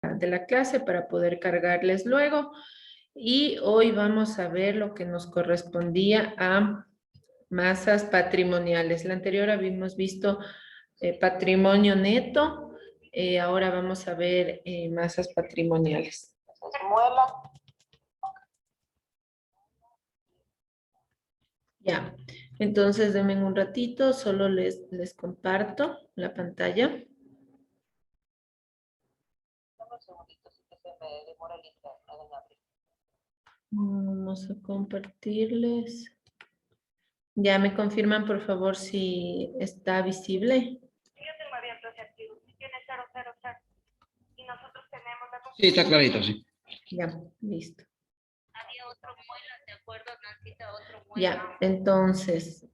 de la clase para poder cargarles luego. Y hoy vamos a ver lo que nos correspondía a masas patrimoniales. La anterior habíamos visto patrimonio neto, ahora vamos a ver masas patrimoniales. Ya, entonces denme un ratito, solo les comparto la pantalla. Vamos a compartirles. Ya me confirman, por favor, si está visible. Yo tengo abierto ese archivo, si tiene 000 y nosotros tenemos la... Sí, está clarito, sí. Ya, listo. Había otro muela, ¿de acuerdo, Nancita? Otro muela. Ya, entonces,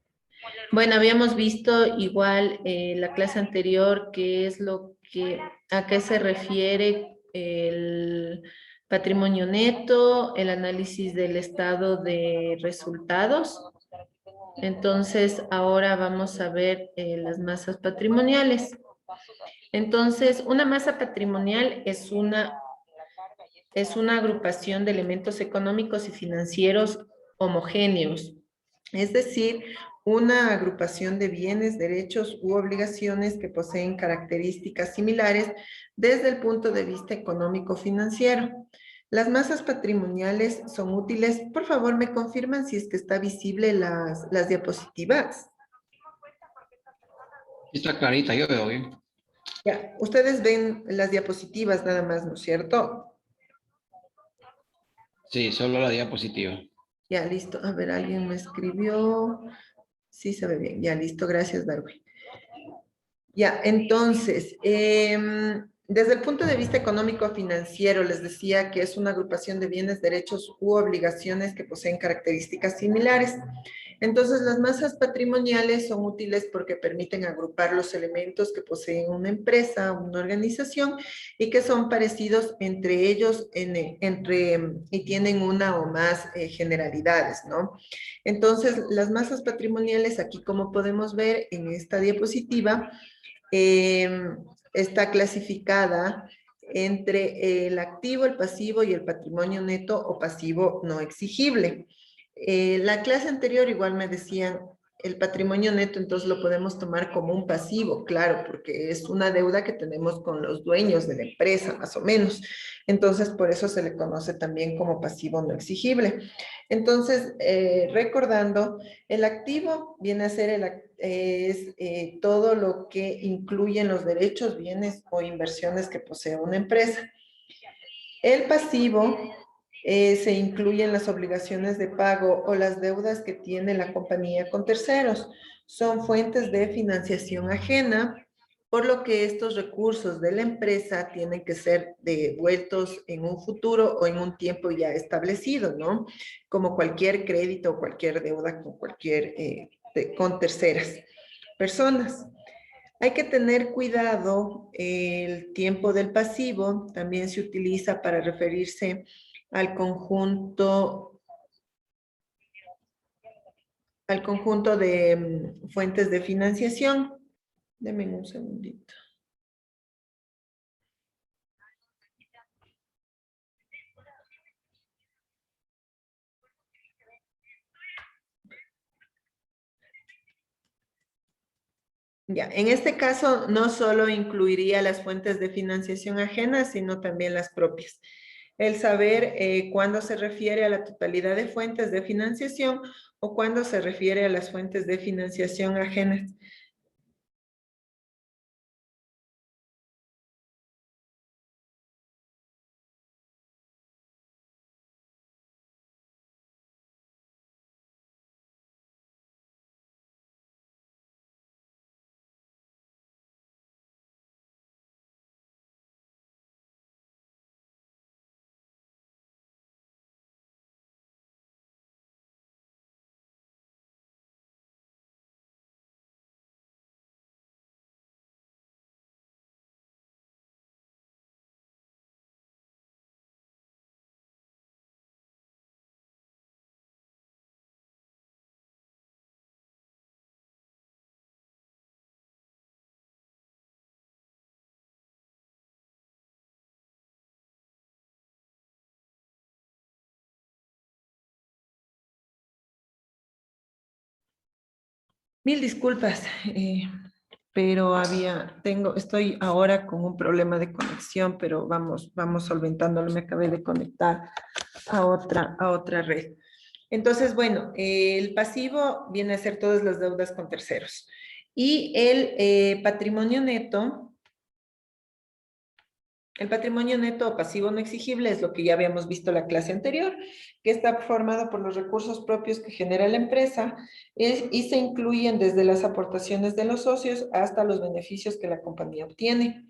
bueno, habíamos visto igual la clase anterior, qué es lo que, a qué se refiere el patrimonio neto, el análisis del estado de resultados. Entonces, ahora vamos a ver las masas patrimoniales. Entonces, una masa patrimonial es una agrupación de elementos económicos y financieros homogéneos, es decir, una agrupación de bienes, derechos u obligaciones que poseen características similares desde el punto de vista económico-financiero. Las masas patrimoniales son útiles. Por favor, me confirman si es que está visible las diapositivas. Está clarita, yo veo bien. Ya, ustedes ven las diapositivas nada más, ¿no es cierto? Sí, solo la diapositiva. Ya, listo. A ver, alguien me escribió. Sí, se ve bien. Ya, listo. Gracias, Darwin. Ya, entonces, desde el punto de vista económico-financiero, les decía que es una agrupación de bienes, derechos u obligaciones que poseen características similares. Entonces, las masas patrimoniales son útiles porque permiten agrupar los elementos que poseen una empresa, una organización, y que son parecidos entre ellos y tienen una o más generalidades, ¿no? Entonces, las masas patrimoniales, aquí como podemos ver en esta diapositiva, está clasificada entre el activo, el pasivo y el patrimonio neto o pasivo no exigible. La clase anterior igual me decían el patrimonio neto, entonces lo podemos tomar como un pasivo, claro, porque es una deuda que tenemos con los dueños de la empresa, más o menos. Entonces, por eso se le conoce también como pasivo no exigible. Entonces, recordando, el activo viene a ser todo lo que incluyen los derechos, bienes o inversiones que posee una empresa. El pasivo se incluyen las obligaciones de pago o las deudas que tiene la compañía con terceros. Son fuentes de financiación ajena, por lo que estos recursos de la empresa tienen que ser devueltos en un futuro o en un tiempo ya establecido, ¿no? Como cualquier crédito o cualquier deuda con terceras personas. Hay que tener cuidado, el tiempo del pasivo también se utiliza para referirse al conjunto de fuentes de financiación. Denme un segundito. Ya, en este caso no solo incluiría las fuentes de financiación ajenas, sino también las propias. El saber cuándo se refiere a la totalidad de fuentes de financiación o cuándo se refiere a las fuentes de financiación ajenas. Mil disculpas, pero estoy ahora con un problema de conexión, pero vamos solventándolo. Me acabé de conectar a otra red. Entonces, bueno, el pasivo viene a ser todas las deudas con terceros. Y el patrimonio neto o pasivo no exigible es lo que ya habíamos visto en la clase anterior, que está formado por los recursos propios que genera la empresa y se incluyen desde las aportaciones de los socios hasta los beneficios que la compañía obtiene.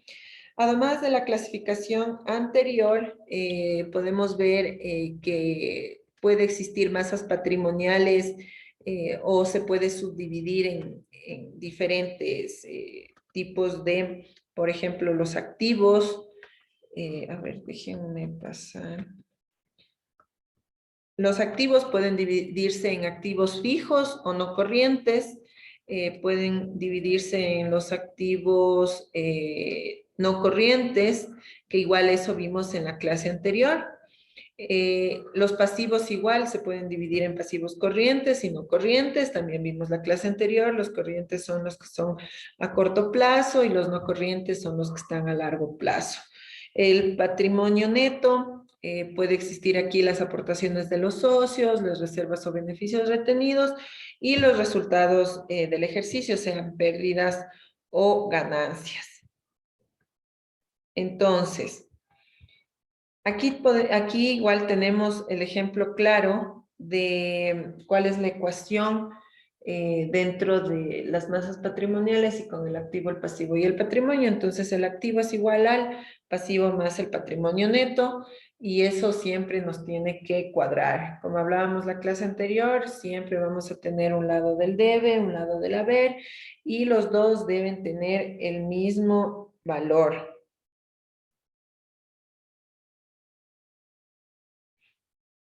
Además de la clasificación anterior, podemos ver que puede existir masas patrimoniales o se puede subdividir en diferentes tipos de, por ejemplo, los activos. A ver, déjenme pasar. Los activos pueden dividirse en activos fijos o no corrientes, pueden dividirse en los activos no corrientes, que igual eso vimos en la clase anterior. Los pasivos igual se pueden dividir en pasivos corrientes y no corrientes, también vimos la clase anterior. Los corrientes son los que son a corto plazo y los no corrientes son los que están a largo plazo. El patrimonio neto, puede existir aquí las aportaciones de los socios, las reservas o beneficios retenidos y los resultados del ejercicio, sean pérdidas o ganancias. Entonces, aquí igual tenemos el ejemplo claro de cuál es la ecuación dentro de las masas patrimoniales y con el activo, el pasivo y el patrimonio. Entonces el activo es igual al pasivo más el patrimonio neto y eso siempre nos tiene que cuadrar. Como hablábamos la clase anterior, siempre vamos a tener un lado del debe, un lado del haber y los dos deben tener el mismo valor.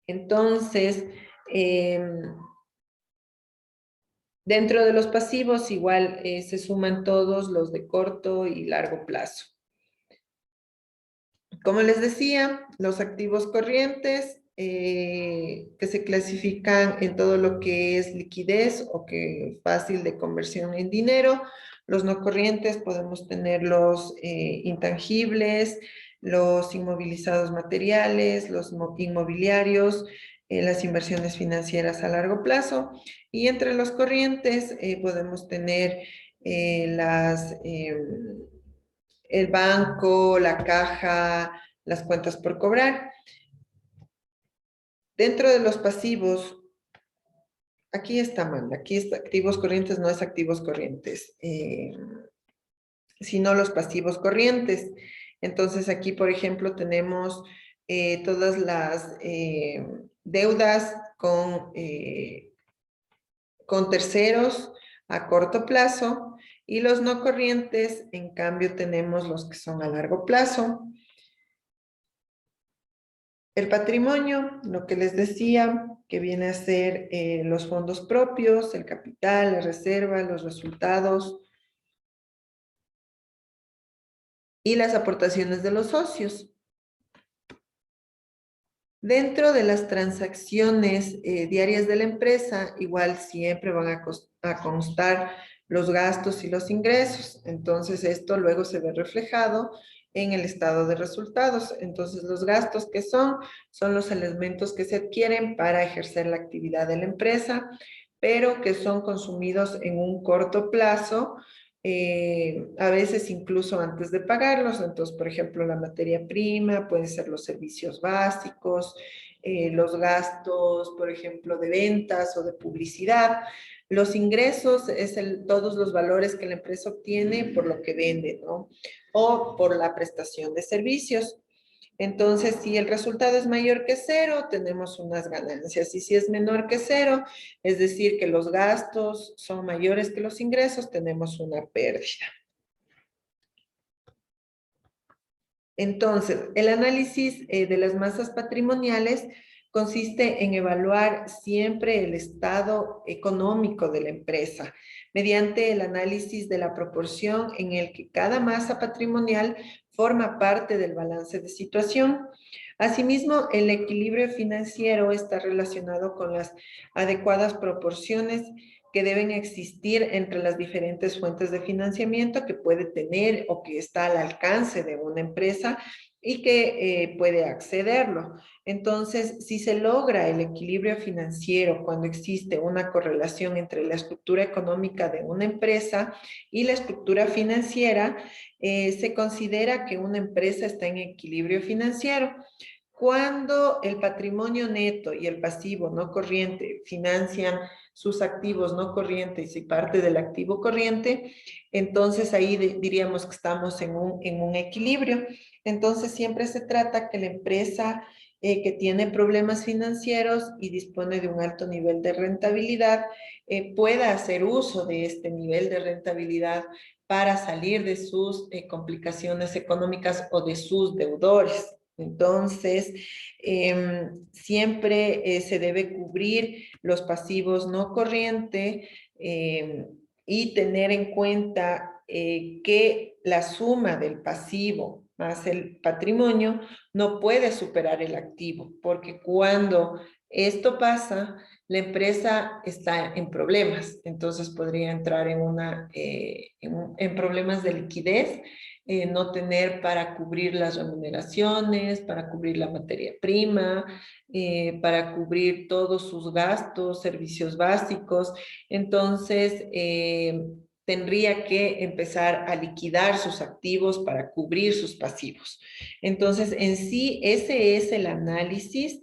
Entonces, dentro de los pasivos igual se suman todos los de corto y largo plazo. Como les decía, los activos corrientes que se clasifican en todo lo que es liquidez o que fácil de conversión en dinero. Los no corrientes podemos tener los intangibles, los inmovilizados materiales, los inmobiliarios, las inversiones financieras a largo plazo. Y entre los corrientes podemos tener el banco, la caja, las cuentas por cobrar. Dentro de los pasivos, aquí está mal, aquí está activos corrientes, no es activos corrientes, sino los pasivos corrientes. Entonces aquí, por ejemplo, tenemos todas las deudas con terceros a corto plazo y los no corrientes, en cambio, tenemos los que son a largo plazo. El patrimonio, lo que les decía, que viene a ser los fondos propios, el capital, la reserva, los resultados y las aportaciones de los socios. Dentro de las transacciones diarias de la empresa, igual siempre van a constar los gastos y los ingresos. Entonces, esto luego se ve reflejado en el estado de resultados. Entonces, los gastos que son los elementos que se adquieren para ejercer la actividad de la empresa, pero que son consumidos en un corto plazo, a veces incluso antes de pagarlos. Entonces, por ejemplo, la materia prima, pueden ser los servicios básicos, los gastos, por ejemplo, de ventas o de publicidad. Los ingresos es todos los valores que la empresa obtiene por lo que vende, ¿no? O por la prestación de servicios. Entonces, si el resultado es mayor que cero, tenemos unas ganancias. Y si es menor que cero, es decir, que los gastos son mayores que los ingresos, tenemos una pérdida. Entonces, el análisis de las masas patrimoniales consiste en evaluar siempre el estado económico de la empresa mediante el análisis de la proporción en el que cada masa patrimonial forma parte del balance de situación. Asimismo, el equilibrio financiero está relacionado con las adecuadas proporciones que deben existir entre las diferentes fuentes de financiamiento que puede tener o que está al alcance de una empresa y que puede accederlo. Entonces, si se logra el equilibrio financiero cuando existe una correlación entre la estructura económica de una empresa y la estructura financiera, se considera que una empresa está en equilibrio financiero. Cuando el patrimonio neto y el pasivo no corriente financian sus activos no corrientes y parte del activo corriente, entonces ahí diríamos que estamos en un equilibrio. Entonces siempre se trata que la empresa que tiene problemas financieros y dispone de un alto nivel de rentabilidad pueda hacer uso de este nivel de rentabilidad para salir de sus complicaciones económicas o de sus deudores. Entonces, siempre se debe cubrir los pasivos no corrientes y tener en cuenta que la suma del pasivo más el patrimonio no puede superar el activo, porque cuando esto pasa, la empresa está en problemas, entonces podría entrar en problemas de liquidez, no tener para cubrir las remuneraciones, para cubrir la materia prima, para cubrir todos sus gastos, servicios básicos. Entonces, tendría que empezar a liquidar sus activos para cubrir sus pasivos. Entonces, en sí, ese es el análisis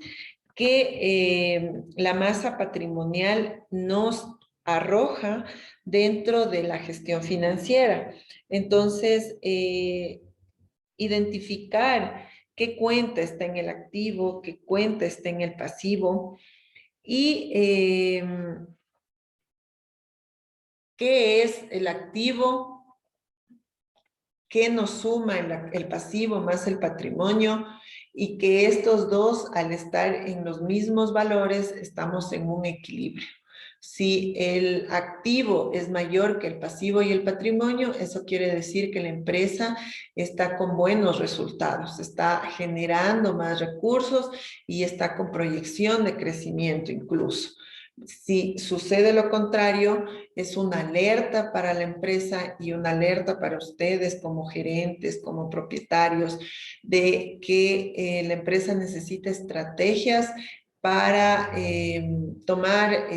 que la masa patrimonial nos arroja dentro de la gestión financiera. Entonces, identificar qué cuenta está en el activo, qué cuenta está en el pasivo y qué es el activo, qué nos suma el pasivo más el patrimonio y que estos dos, al estar en los mismos valores, estamos en un equilibrio. Si el activo es mayor que el pasivo y el patrimonio, eso quiere decir que la empresa está con buenos resultados, está generando más recursos y está con proyección de crecimiento incluso. Si sucede lo contrario, es una alerta para la empresa y una alerta para ustedes como gerentes, como propietarios, de que la empresa necesita estrategias para tomar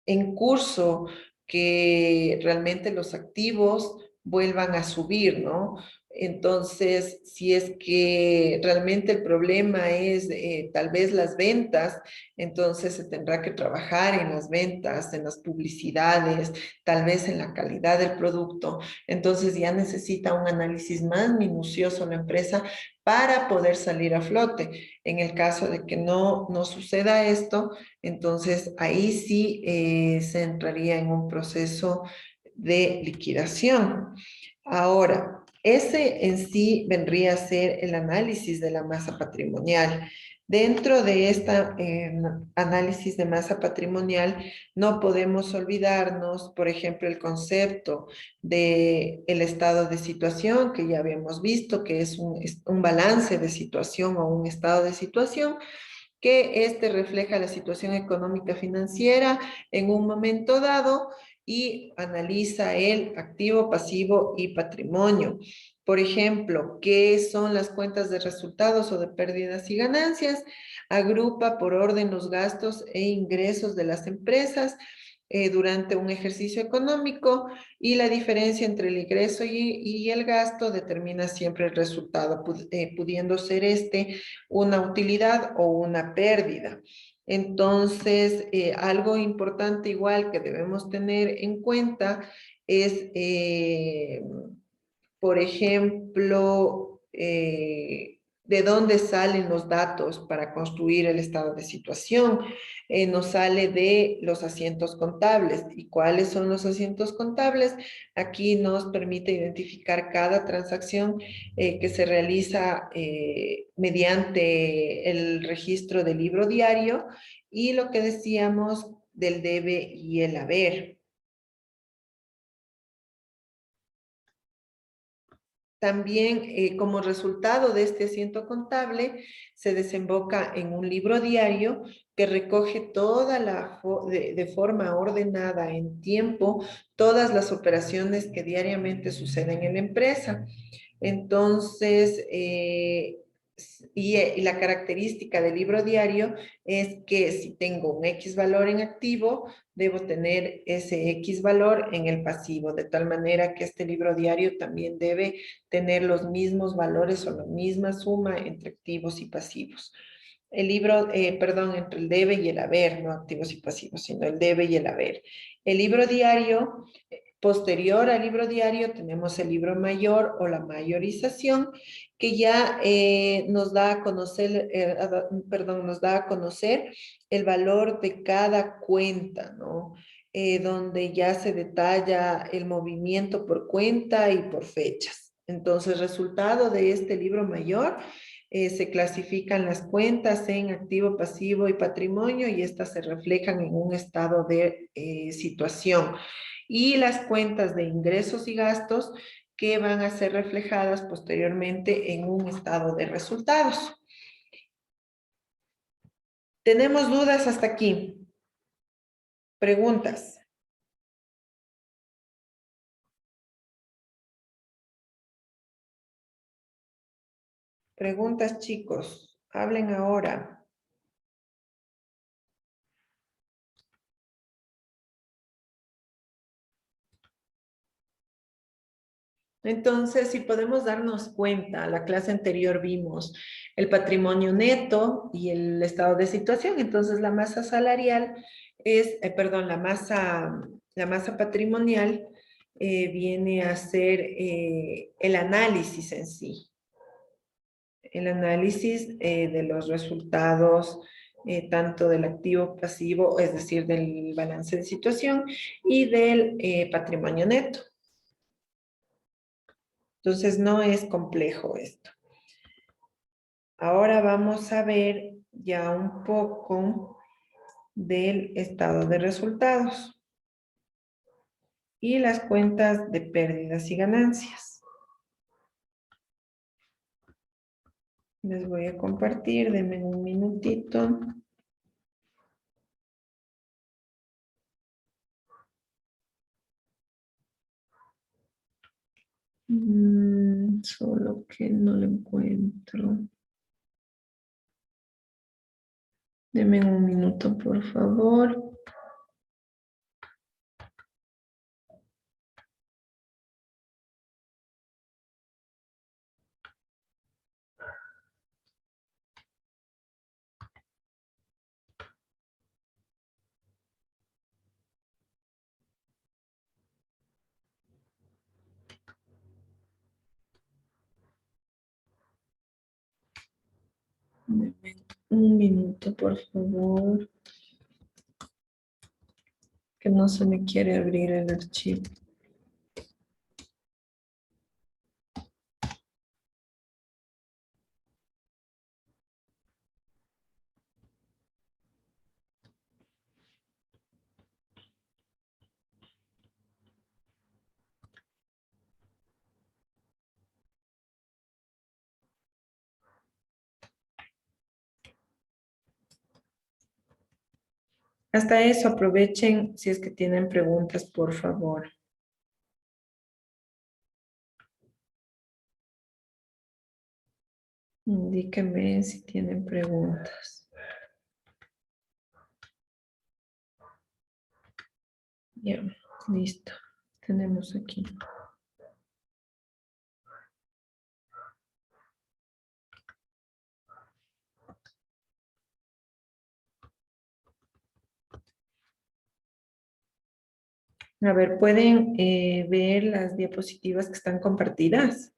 en curso que realmente los activos vuelvan a subir, ¿no? Entonces, si es que realmente el problema es tal vez las ventas, entonces se tendrá que trabajar en las ventas, en las publicidades, tal vez en la calidad del producto. Entonces ya necesita un análisis más minucioso la empresa para poder salir a flote. En el caso de que no suceda esto, entonces ahí sí se entraría en un proceso de liquidación. Ahora, ese en sí vendría a ser el análisis de la masa patrimonial. Dentro de este análisis de masa patrimonial, no podemos olvidarnos, por ejemplo, el concepto del estado de situación, que ya habíamos visto, que es un balance de situación o un estado de situación, que este refleja la situación económica financiera en un momento dado y analiza el activo, pasivo y patrimonio. Por ejemplo, ¿qué son las cuentas de resultados o de pérdidas y ganancias? Agrupa por orden los gastos e ingresos de las empresas durante un ejercicio económico y la diferencia entre el ingreso y el gasto determina siempre el resultado, pudiendo ser este una utilidad o una pérdida. Entonces, algo importante igual que debemos tener en cuenta es, por ejemplo, de dónde salen los datos para construir el estado de situación. Nos sale de los asientos contables. ¿Y cuáles son los asientos contables? Aquí nos permite identificar cada transacción que se realiza mediante el registro del libro diario y lo que decíamos del debe y el haber. también como resultado de este asiento contable se desemboca en un libro diario que recoge toda de forma ordenada en tiempo todas las operaciones que diariamente suceden en la empresa. Entonces, y la característica del libro diario es que si tengo un X valor en activo, debo tener ese X valor en el pasivo, de tal manera que este libro diario también debe tener los mismos valores o la misma suma entre activos y pasivos. El libro, perdón, entre el debe y el haber, no activos y pasivos, sino el debe y el haber. El libro diario, posterior al libro diario, tenemos el libro mayor o la mayorización, que ya nos da a conocer, perdón, nos da a conocer el valor de cada cuenta, ¿no? Donde ya se detalla el movimiento por cuenta y por fechas. Entonces, resultado de este libro mayor, se clasifican las cuentas en activo, pasivo y patrimonio y estas se reflejan en un estado de situación. Y las cuentas de ingresos y gastos que van a ser reflejadas posteriormente en un estado de resultados. ¿Tenemos dudas hasta aquí? ¿Preguntas? Preguntas, chicos. Hablen ahora. Entonces, si podemos darnos cuenta, la clase anterior vimos el patrimonio neto y el estado de situación. Entonces, la masa salarial es, perdón, la masa patrimonial viene a ser el análisis en sí. El análisis de los resultados tanto del activo pasivo, es decir, del balance de situación y del patrimonio neto. Entonces, no es complejo esto. Ahora vamos a ver ya un poco del estado de resultados y las cuentas de pérdidas y ganancias. Les voy a compartir, denme un minutito. Solo que no lo encuentro. Denme un minuto, por favor. Denme un minuto, por favor. Que no se me quiere abrir el archivo. Hasta eso, aprovechen si es que tienen preguntas, por favor. Indíquenme si tienen preguntas. Ya, listo. Tenemos aquí. A ver, ¿pueden ver las diapositivas que están compartidas?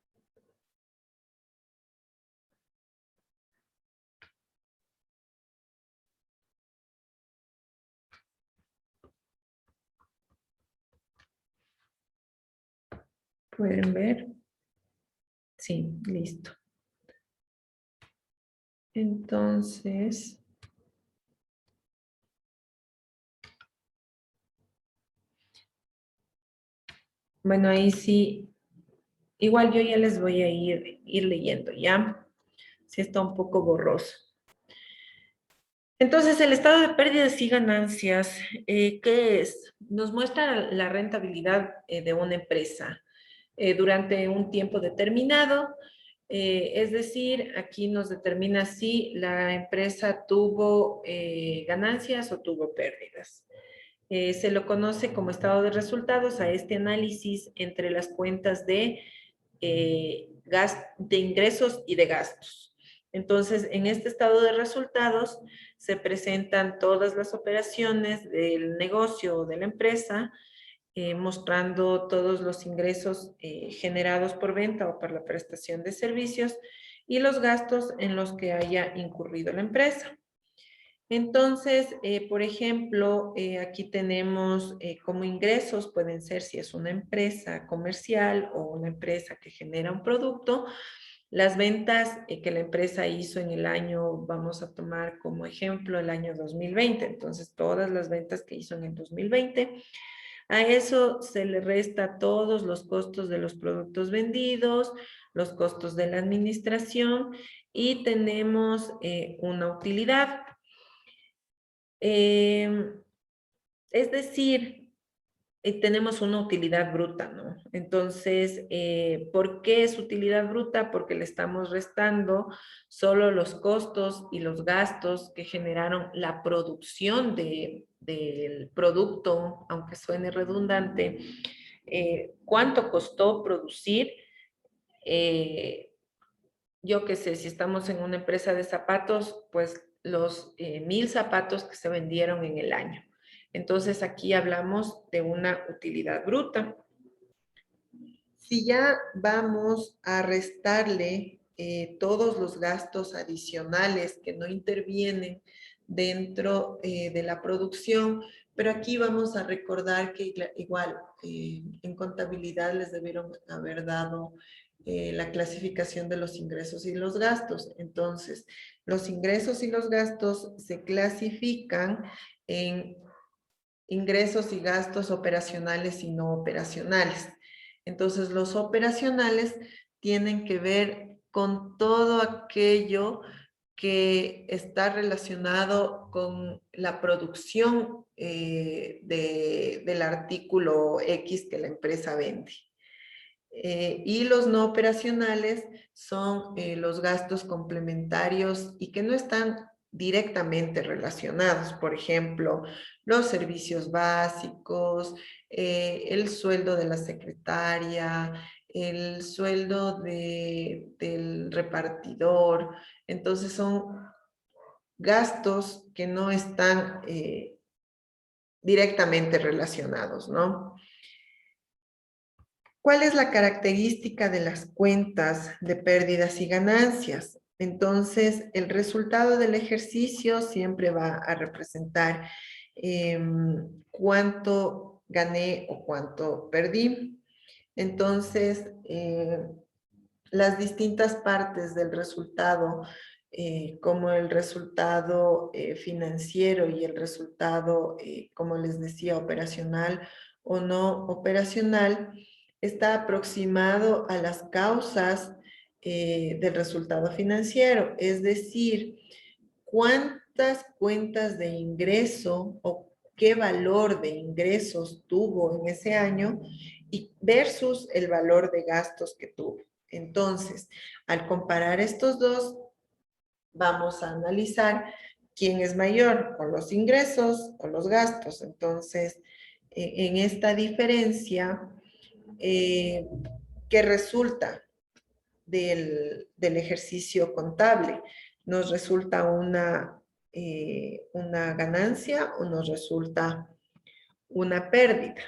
¿Pueden ver? Sí, listo. Entonces, bueno, ahí sí Igual yo ya les voy a ir leyendo, ¿ya? Sí está un poco borroso. Entonces, el estado de pérdidas y ganancias, ¿qué es? Nos muestra la rentabilidad de una empresa durante un tiempo determinado. Es decir, aquí nos determina si la empresa tuvo ganancias o tuvo pérdidas. Se lo conoce como estado de resultados a este análisis entre las cuentas de ingresos y de gastos. Entonces, en este estado de resultados se presentan todas las operaciones del negocio o de la empresa, mostrando todos los ingresos generados por venta o por la prestación de servicios y los gastos en los que haya incurrido la empresa. Entonces, por ejemplo, aquí tenemos como ingresos, pueden ser si es una empresa comercial o una empresa que genera un producto, las ventas que la empresa hizo en el año, vamos a tomar como ejemplo el año 2020, entonces todas las ventas que hizo en el 2020, a eso se le resta todos los costos de los productos vendidos, los costos de la administración y tenemos una utilidad. Es decir, tenemos una utilidad bruta, ¿no? Entonces, ¿por qué es utilidad bruta? Porque le estamos restando solo los costos y los gastos que generaron la producción del producto, aunque suene redundante. ¿Cuánto costó producir? Yo qué sé, si estamos en una empresa de zapatos, pues los 1000 zapatos que se vendieron en el año. Entonces aquí hablamos de una utilidad bruta. Si ya vamos a restarle todos los gastos adicionales que no intervienen dentro de la producción, pero aquí vamos a recordar que igual en contabilidad les debieron haber dado la clasificación de los ingresos y los gastos. Entonces, los ingresos y los gastos se clasifican en ingresos y gastos operacionales y no operacionales. Entonces, los operacionales tienen que ver con todo aquello que está relacionado con la producción del artículo X que la empresa vende. Y los no operacionales son los gastos complementarios y que no están directamente relacionados. Por ejemplo, los servicios básicos, el sueldo de la secretaria, el sueldo del repartidor. Entonces son gastos que no están directamente relacionados, ¿no? ¿Cuál es la característica de las cuentas de pérdidas y ganancias? Entonces, el resultado del ejercicio siempre va a representar cuánto gané o cuánto perdí. Entonces, las distintas partes del resultado, como el resultado financiero y el resultado, como les decía, operacional o no operacional, está aproximado a las causas del resultado financiero, es decir, cuántas cuentas de ingreso o qué valor de ingresos tuvo en ese año y versus el valor de gastos que tuvo. Entonces, al comparar estos dos, vamos a analizar quién es mayor, o los ingresos o los gastos. Entonces, en esta diferencia, ¿qué resulta del ejercicio contable? ¿Nos resulta una ganancia o nos resulta una pérdida?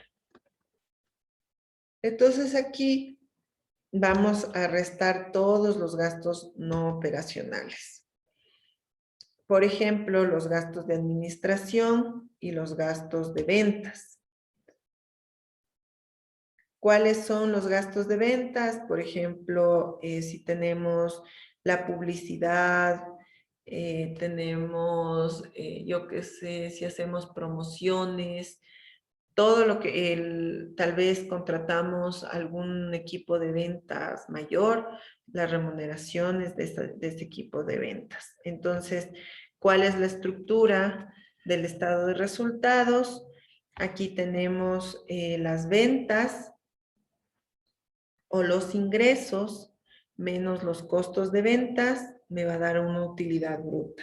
Entonces aquí vamos a restar todos los gastos no operacionales. Por ejemplo, los gastos de administración y los gastos de ventas. ¿Cuáles son los gastos de ventas? Por ejemplo, si tenemos la publicidad, tenemos, yo qué sé, si hacemos promociones, todo lo que tal vez contratamos algún equipo de ventas mayor, las remuneraciones de este equipo de ventas. Entonces, ¿cuál es la estructura del estado de resultados? Aquí tenemos las ventas o los ingresos menos los costos de ventas, me va a dar una utilidad bruta.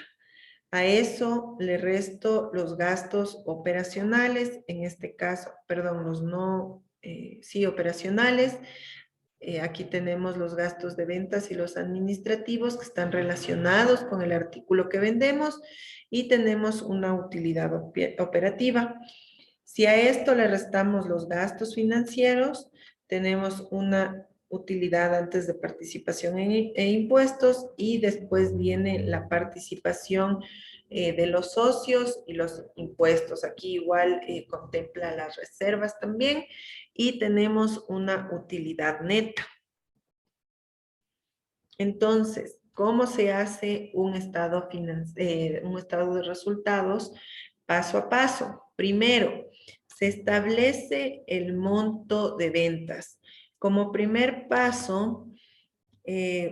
A eso le resto los gastos operacionales, en este caso, perdón, los no, sí, operacionales. Aquí tenemos los gastos de ventas y los administrativos que están relacionados con el artículo que vendemos y tenemos una utilidad operativa. Si a esto le restamos los gastos financieros, tenemos una utilidad antes de participación e impuestos y después viene la participación de los socios y los impuestos. Aquí igual contempla las reservas también y tenemos una utilidad neta. Entonces, ¿cómo se hace un estado de resultados? Paso a paso. Primero, se establece el monto de ventas. Como primer paso,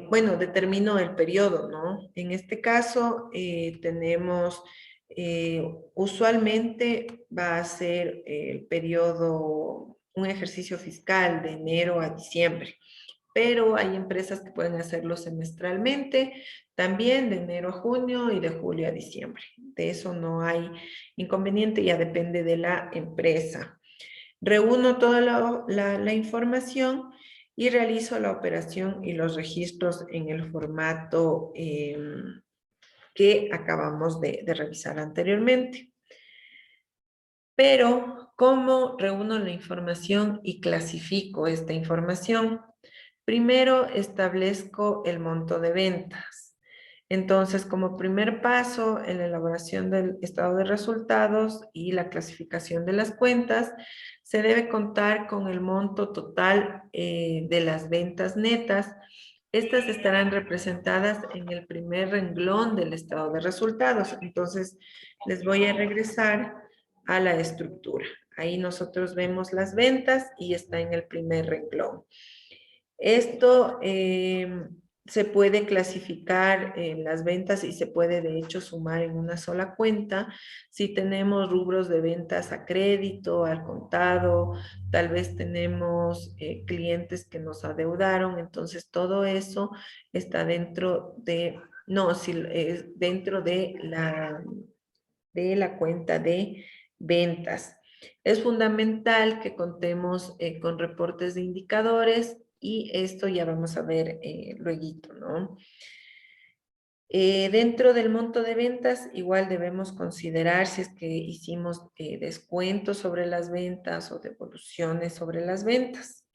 bueno, determino el periodo, ¿no? En este caso, tenemos, usualmente va a ser el periodo, un ejercicio fiscal de enero a diciembre, pero hay empresas que pueden hacerlo semestralmente, también de enero a junio y de julio a diciembre. De eso no hay inconveniente, ya depende de la empresa. Reúno toda la información y realizo la operación y los registros en el formato que acabamos de revisar anteriormente. Pero, ¿cómo reúno la información y clasifico esta información? Primero establezco el monto de ventas. Entonces, como primer paso en la elaboración del estado de resultados y la clasificación de las cuentas, se debe contar con el monto total de las ventas netas. Estas estarán representadas en el primer renglón del estado de resultados. Entonces, les voy a regresar a la estructura. Ahí nosotros vemos las ventas y está en el primer renglón. Esto se puede clasificar en las ventas y se puede de hecho sumar en una sola cuenta. Si tenemos rubros de ventas a crédito, al contado, tal vez tenemos clientes que nos adeudaron, entonces todo eso está dentro de, no, si es dentro de la cuenta de ventas. Es fundamental que contemos con reportes de indicadores y esto ya vamos a ver luego, ¿no? Dentro del monto de ventas, igual debemos considerar si es que hicimos descuentos sobre las ventas o devoluciones sobre las ventas.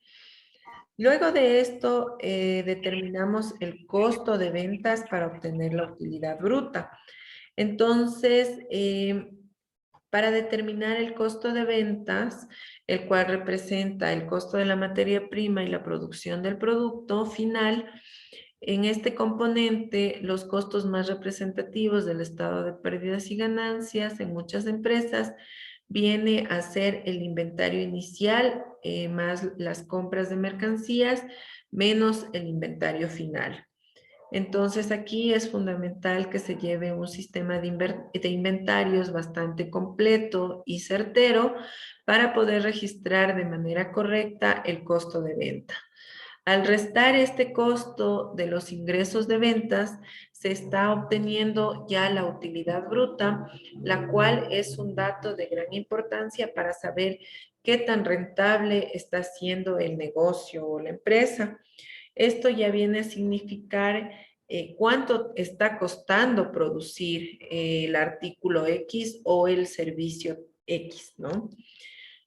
Luego de esto, determinamos el costo de ventas para obtener la utilidad bruta. Entonces, para determinar el costo de ventas, el cual representa el costo de la materia prima y la producción del producto final, en este componente, los costos más representativos del estado de pérdidas y ganancias en muchas empresas viene a ser el inventario inicial más las compras de mercancías menos el inventario final. Entonces aquí es fundamental que se lleve un sistema de inventarios bastante completo y certero para poder registrar de manera correcta el costo de venta. Al restar este costo de los ingresos de ventas, se está obteniendo ya la utilidad bruta, la cual es un dato de gran importancia para saber qué tan rentable está siendo el negocio o la empresa. Esto ya viene a significar cuánto está costando producir el artículo X o el servicio X, ¿no?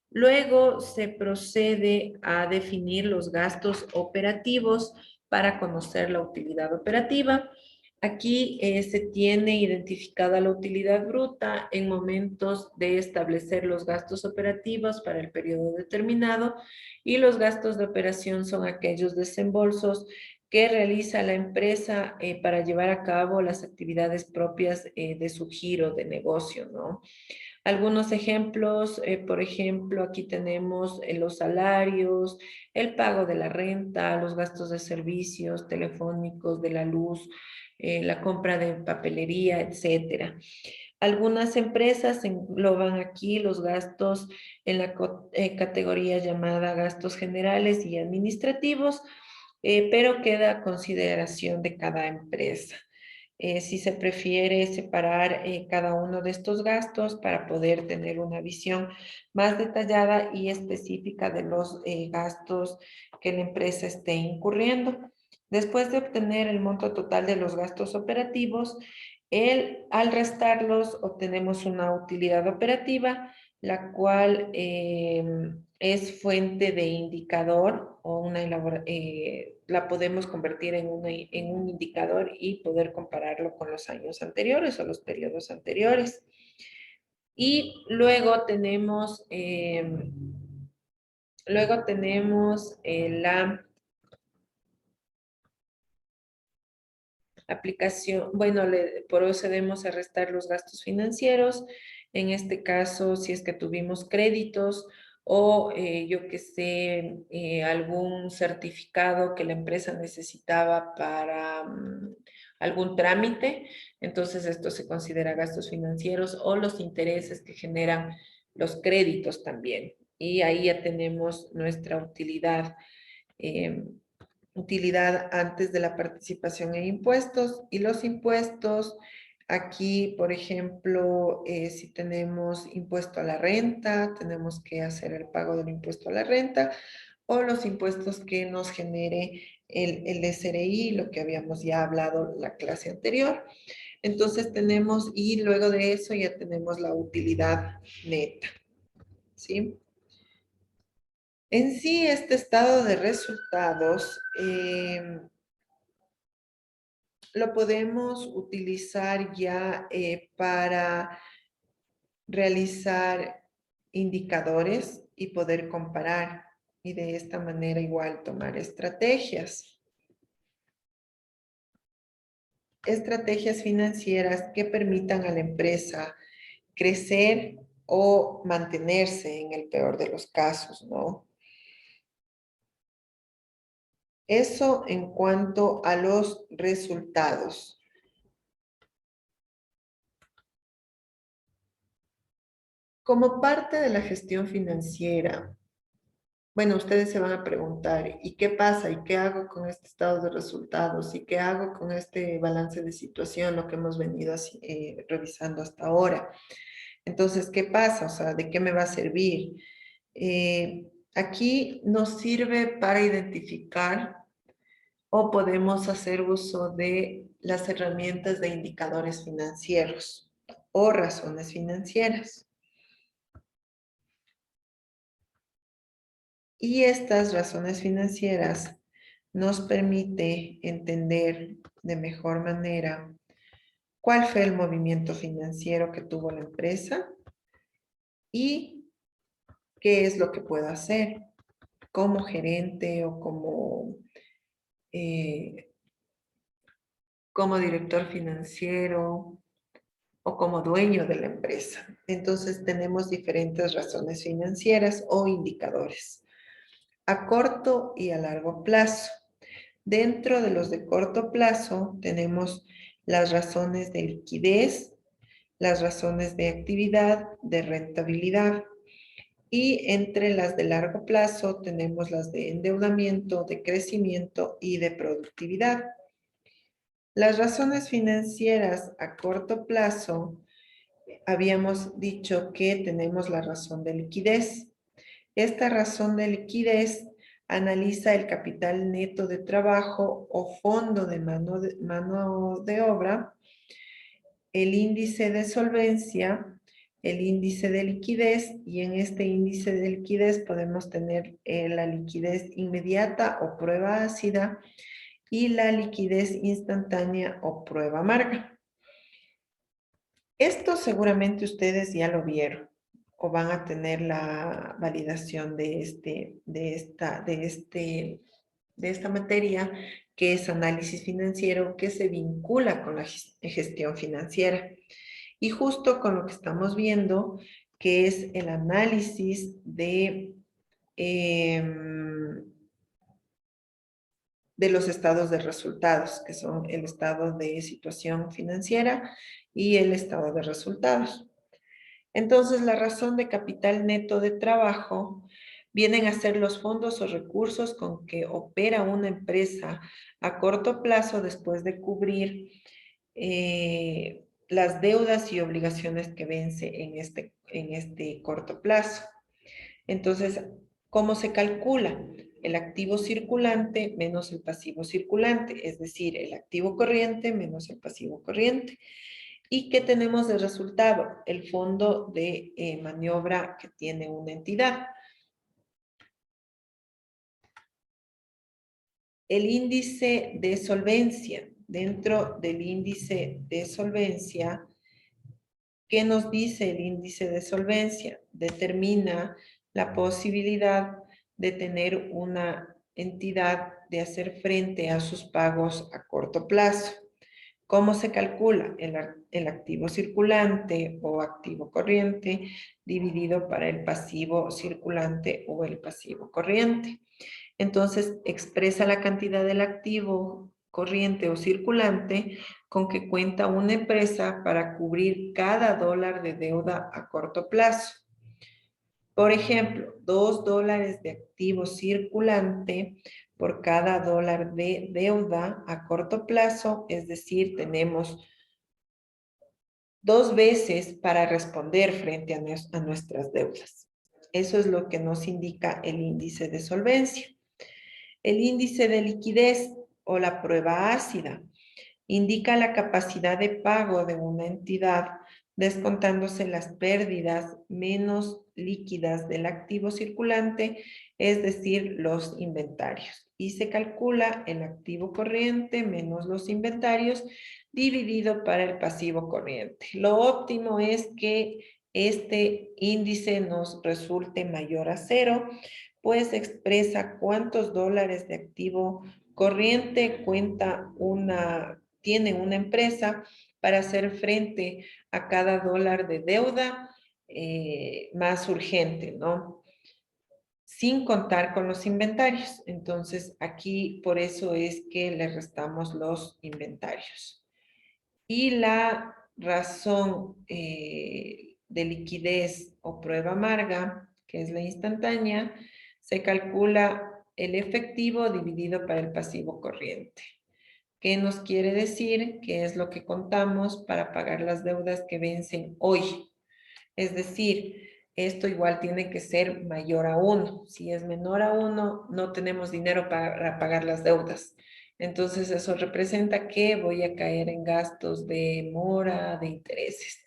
Luego se procede a definir los gastos operativos para conocer la utilidad operativa. Aquí se tiene identificada la utilidad bruta en momentos de establecer los gastos operativos para el periodo determinado y los gastos de operación son aquellos desembolsos que realiza la empresa para llevar a cabo las actividades propias de su giro de negocio, ¿no? Algunos ejemplos, por ejemplo, aquí tenemos los salarios, el pago de la renta, los gastos de servicios telefónicos, de la luz, la compra de papelería, etcétera. Algunas empresas engloban aquí los gastos en la categoría llamada gastos generales y administrativos, pero queda a consideración de cada empresa. Si se prefiere separar cada uno de estos gastos para poder tener una visión más detallada y específica de los gastos que la empresa esté incurriendo. Después de obtener el monto total de los gastos operativos, al restarlos obtenemos una utilidad operativa, la cual es fuente de indicador o la podemos convertir en un indicador y poder compararlo con los años anteriores o los periodos anteriores. Y luego tenemos la aplicación, bueno, procedemos a restar los gastos financieros. En este caso, si es que tuvimos créditos o yo que sé, algún certificado que la empresa necesitaba para algún trámite, entonces esto se considera gastos financieros o los intereses que generan los créditos también. Y ahí ya tenemos nuestra utilidad antes de la participación en impuestos. Y los impuestos, aquí, por ejemplo, si tenemos impuesto a la renta, tenemos que hacer el pago del impuesto a la renta o los impuestos que nos genere el SRI, lo que habíamos ya hablado la clase anterior. Entonces tenemos, y luego de eso ya tenemos la utilidad neta, ¿sí? En sí, este estado de resultados lo podemos utilizar ya para realizar indicadores y poder comparar y de esta manera igual tomar estrategias. Estrategias financieras que permitan a la empresa crecer o mantenerse en el peor de los casos, ¿no? Eso en cuanto a los resultados. Como parte de la gestión financiera, bueno, ustedes se van a preguntar, ¿y qué pasa? ¿Y qué hago con este estado de resultados? ¿Y qué hago con este balance de situación, lo que hemos venido revisando hasta ahora? Entonces, ¿qué pasa? O sea, ¿de qué me va a servir? Aquí nos sirve para identificar o podemos hacer uso de las herramientas de indicadores financieros o razones financieras. Y estas razones financieras nos permite entender de mejor manera cuál fue el movimiento financiero que tuvo la empresa y qué es lo que puedo hacer como gerente o como director financiero o como dueño de la empresa. Entonces tenemos diferentes razones financieras o indicadores a corto y a largo plazo. Dentro de los de corto plazo tenemos las razones de liquidez, las razones de actividad, de rentabilidad. Y entre las de largo plazo tenemos las de endeudamiento, de crecimiento y de productividad. Las razones financieras a corto plazo, habíamos dicho que tenemos la razón de liquidez. Esta razón de liquidez analiza el capital neto de trabajo o fondo de mano de obra, el índice de solvencia, el índice de liquidez, y en este índice de liquidez podemos tener la liquidez inmediata o prueba ácida y la liquidez instantánea o prueba amarga. Esto seguramente ustedes ya lo vieron o van a tener la validación de esta materia que es análisis financiero, que se vincula con la gestión financiera. Y justo con lo que estamos viendo, que es el análisis de los estados de resultados, que son el estado de situación financiera y el estado de resultados. Entonces, la razón de capital neto de trabajo vienen a ser los fondos o recursos con que opera una empresa a corto plazo después de cubrir las deudas y obligaciones que vence en este corto plazo. Entonces, ¿cómo se calcula? El activo circulante menos el pasivo circulante, es decir, el activo corriente menos el pasivo corriente. ¿Y qué tenemos de resultado? El fondo de maniobra que tiene una entidad. El índice de solvencia. Dentro del índice de solvencia, ¿qué nos dice el índice de solvencia? Determina la posibilidad de tener una entidad de hacer frente a sus pagos a corto plazo. ¿Cómo se calcula? El activo circulante o activo corriente dividido para el pasivo circulante o el pasivo corriente. Entonces, expresa la cantidad del activo corriente o circulante con que cuenta una empresa para cubrir cada dólar de deuda a corto plazo. Por ejemplo, $2 de activo circulante por cada dólar de deuda a corto plazo, es decir, tenemos 2 veces para responder frente a nuestras deudas. Eso es lo que nos indica el índice de solvencia. El índice de liquidez o la prueba ácida indica la capacidad de pago de una entidad descontándose las pérdidas menos líquidas del activo circulante, es decir, los inventarios. Y se calcula el activo corriente menos los inventarios dividido para el pasivo corriente. Lo óptimo es que este índice nos resulte mayor a 0, pues expresa cuántos dólares de activo corriente tiene una empresa para hacer frente a cada dólar de deuda más urgente, ¿no? Sin contar con los inventarios. Entonces, aquí por eso es que le restamos los inventarios. Y la razón de liquidez o prueba amarga, que es la instantánea, se calcula el efectivo dividido para el pasivo corriente. ¿Qué nos quiere decir? Que es lo que contamos para pagar las deudas que vencen hoy. Es decir, esto igual tiene que ser mayor a 1. Si es menor a 1, no tenemos dinero para pagar las deudas. Entonces, eso representa que voy a caer en gastos de mora, de intereses.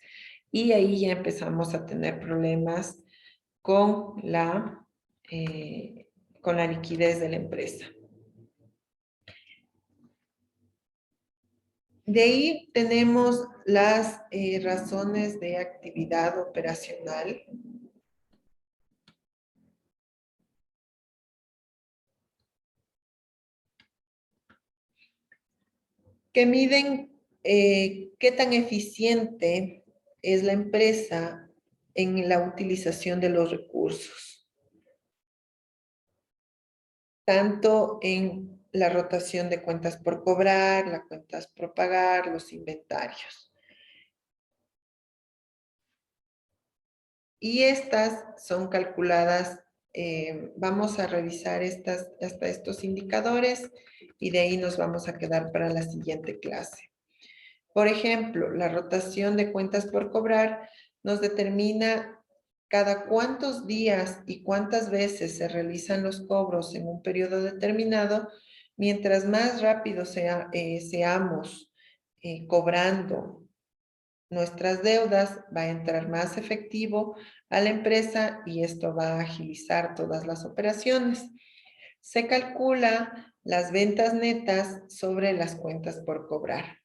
Y ahí ya empezamos a tener problemas con con la liquidez de la empresa. De ahí tenemos las razones de actividad operacional. Que miden qué tan eficiente es la empresa en la utilización de los recursos, tanto en la rotación de cuentas por cobrar, las cuentas por pagar, los inventarios. Y estas son calculadas, vamos a revisar hasta estos indicadores y de ahí nos vamos a quedar para la siguiente clase. Por ejemplo, la rotación de cuentas por cobrar nos determina cada cuántos días y cuántas veces se realizan los cobros en un periodo determinado. Mientras más rápido seamos cobrando nuestras deudas, va a entrar más efectivo a la empresa y esto va a agilizar todas las operaciones. Se calcula las ventas netas sobre las cuentas por cobrar.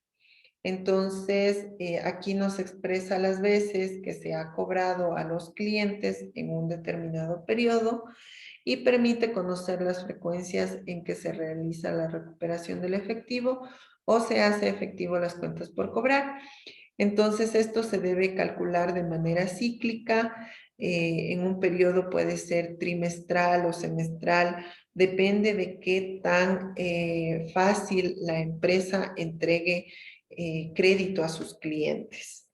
Entonces, aquí nos expresa las veces que se ha cobrado a los clientes en un determinado periodo y permite conocer las frecuencias en que se realiza la recuperación del efectivo o se hace efectivo las cuentas por cobrar. Entonces, esto se debe calcular de manera cíclica. En un periodo puede ser trimestral o semestral, depende de qué tan fácil la empresa entregue crédito a sus clientes.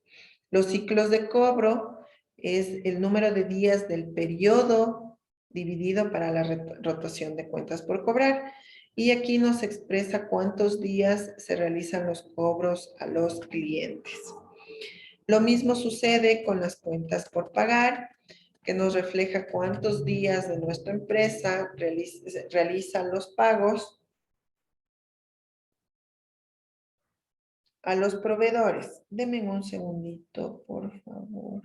Los ciclos de cobro es el número de días del periodo dividido para la rotación de cuentas por cobrar. Y aquí nos expresa cuántos días se realizan los cobros a los clientes. Lo mismo sucede con las cuentas por pagar, que nos refleja cuántos días de nuestra empresa realizan los pagos a los proveedores. Denme un segundito, por favor.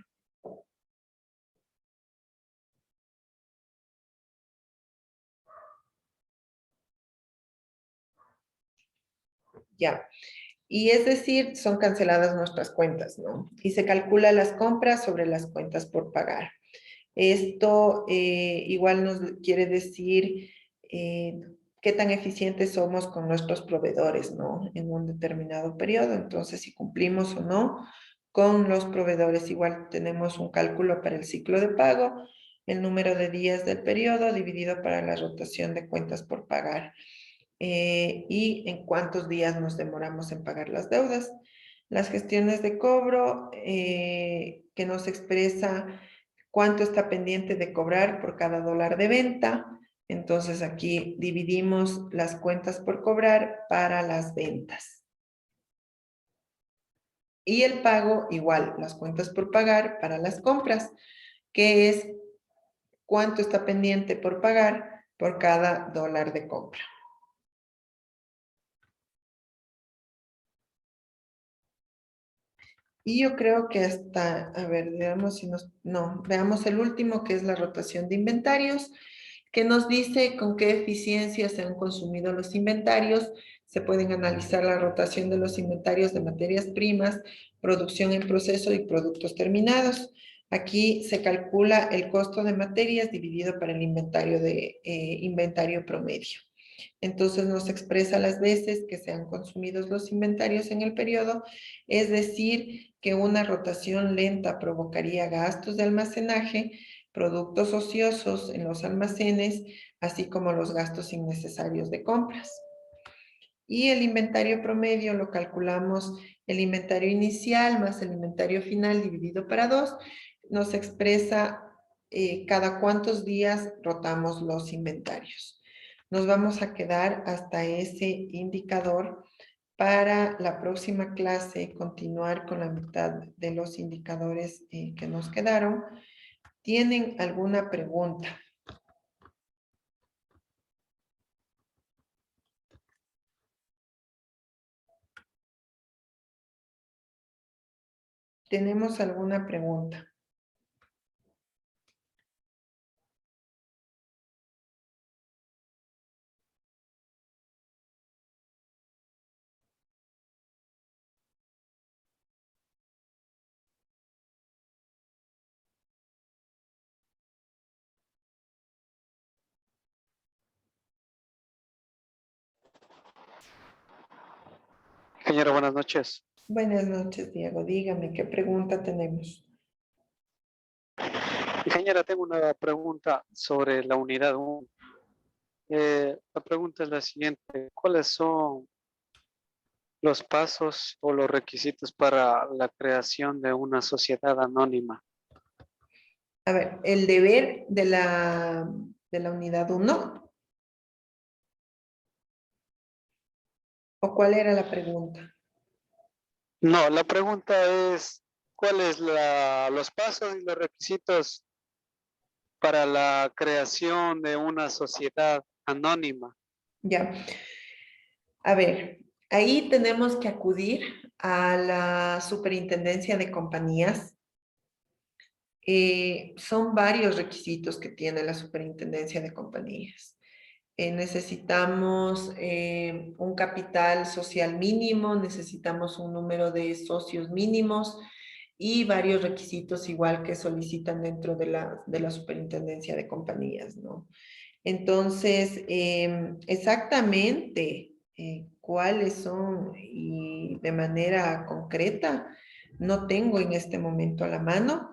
Ya. Y es decir, son canceladas nuestras cuentas, ¿no? Y se calcula las compras sobre las cuentas por pagar. Esto igual nos quiere decir qué tan eficientes somos con nuestros proveedores, ¿no? En un determinado periodo. Entonces, si cumplimos o no con los proveedores, igual tenemos un cálculo para el ciclo de pago, el número de días del periodo dividido para la rotación de cuentas por pagar. Y en cuántos días nos demoramos en pagar las deudas. Las gestiones de cobro que nos expresa cuánto está pendiente de cobrar por cada dólar de venta. Entonces aquí dividimos las cuentas por cobrar para las ventas. Y el pago igual, las cuentas por pagar para las compras, que es cuánto está pendiente por pagar por cada dólar de compra. Y yo creo que hasta, a ver, veamos si nos, no, veamos el último que es la rotación de inventarios, que nos dice con qué eficiencia se han consumido los inventarios. Se pueden analizar la rotación de los inventarios de materias primas, producción en proceso y productos terminados. Aquí se calcula el costo de materias dividido para el inventario de inventario promedio. Entonces nos expresa las veces que se han consumido los inventarios en el periodo, es decir, que una rotación lenta provocaría gastos de almacenaje, productos ociosos en los almacenes, así como los gastos innecesarios de compras. Y el inventario promedio lo calculamos el inventario inicial más el inventario final dividido para 2, nos expresa cada cuántos días rotamos los inventarios. Nos vamos a quedar hasta ese indicador para la próxima clase, continuar con la mitad de los indicadores que nos quedaron. ¿Tienen alguna pregunta? ¿Tenemos alguna pregunta? Señora, buenas noches. Buenas noches, Diego. Dígame, ¿qué pregunta tenemos? Ingeniera, tengo una pregunta sobre la unidad 1. La pregunta es la siguiente. ¿Cuáles son los pasos o los requisitos para la creación de una sociedad anónima? A ver, el deber de la unidad 1. ¿O cuál era la pregunta? No, la pregunta es, ¿cuáles los pasos y los requisitos para la creación de una sociedad anónima? Ya. A ver, ahí tenemos que acudir a la Superintendencia de Compañías. Son varios requisitos que tiene la Superintendencia de Compañías. Necesitamos un capital social mínimo, necesitamos un número de socios mínimos, y varios requisitos igual que solicitan dentro de la superintendencia de compañías, ¿no? Entonces, exactamente cuáles son y de manera concreta, no tengo en este momento a la mano.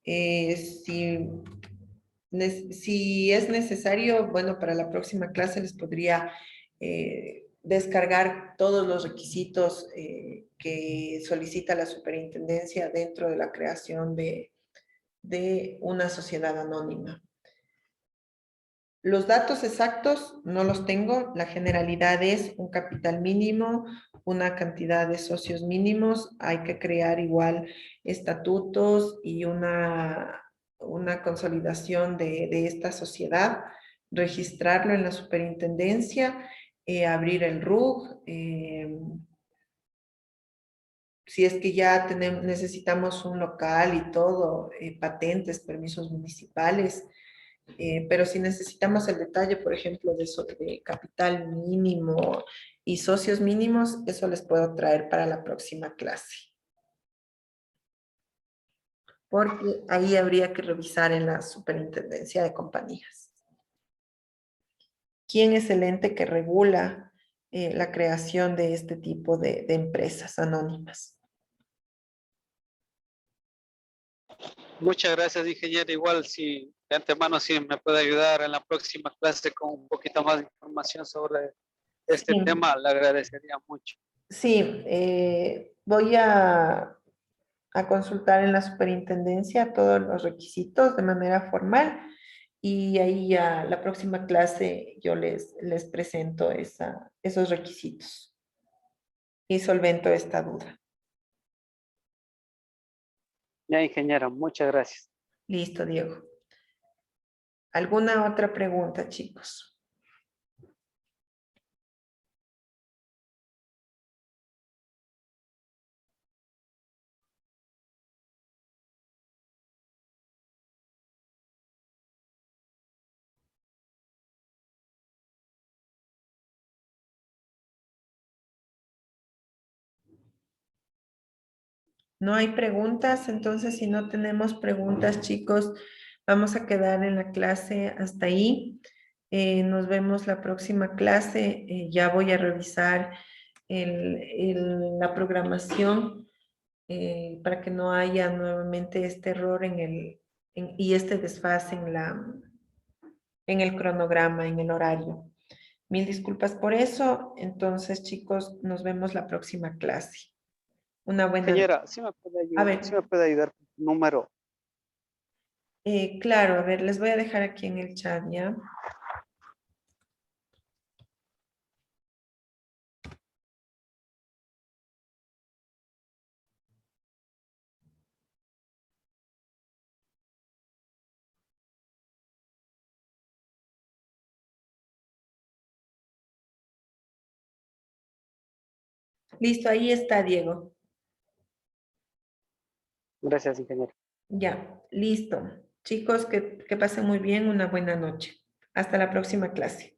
Si si es necesario, bueno, para la próxima clase les podría descargar todos los requisitos que solicita la superintendencia dentro de la creación de una sociedad anónima. Los datos exactos no los tengo. La generalidad es un capital mínimo, una cantidad de socios mínimos. Hay que crear igual estatutos y una consolidación de esta sociedad, registrarlo en la superintendencia, abrir el RUG. Si es que ya necesitamos un local y todo, patentes, permisos municipales. Pero si necesitamos el detalle, por ejemplo, de eso de capital mínimo y socios mínimos, eso les puedo traer para la próxima clase. Porque ahí habría que revisar en la superintendencia de compañías. ¿Quién es el ente que regula la creación de este tipo de empresas anónimas? Muchas gracias, ingeniero. Igual, si de antemano si me puede ayudar en la próxima clase con un poquito más de información sobre este Sí. tema, le agradecería mucho. Sí, voy a consultar en la superintendencia todos los requisitos de manera formal y ahí ya la próxima clase yo les presento esos requisitos y solvento esta duda. Ya, ingeniero, muchas gracias. Listo, Diego. ¿Alguna otra pregunta, chicos? No hay preguntas, entonces si no tenemos preguntas, chicos, vamos a quedar en la clase hasta ahí. Nos vemos la próxima clase. Ya voy a revisar la programación para que no haya nuevamente este error y este desfase en el cronograma, en el horario. Mil disculpas por eso. Entonces, chicos, nos vemos la próxima clase. Una buena noche. Ingeniera, ¿sí me puede A ayudar, ver, sí me puede ayudar con su número? claro, a ver, les voy a dejar aquí en el chat, ¿ya? Listo, ahí está, Diego. Gracias, ingeniero. Ya, listo. Chicos, que pasen muy bien, una buena noche. Hasta la próxima clase.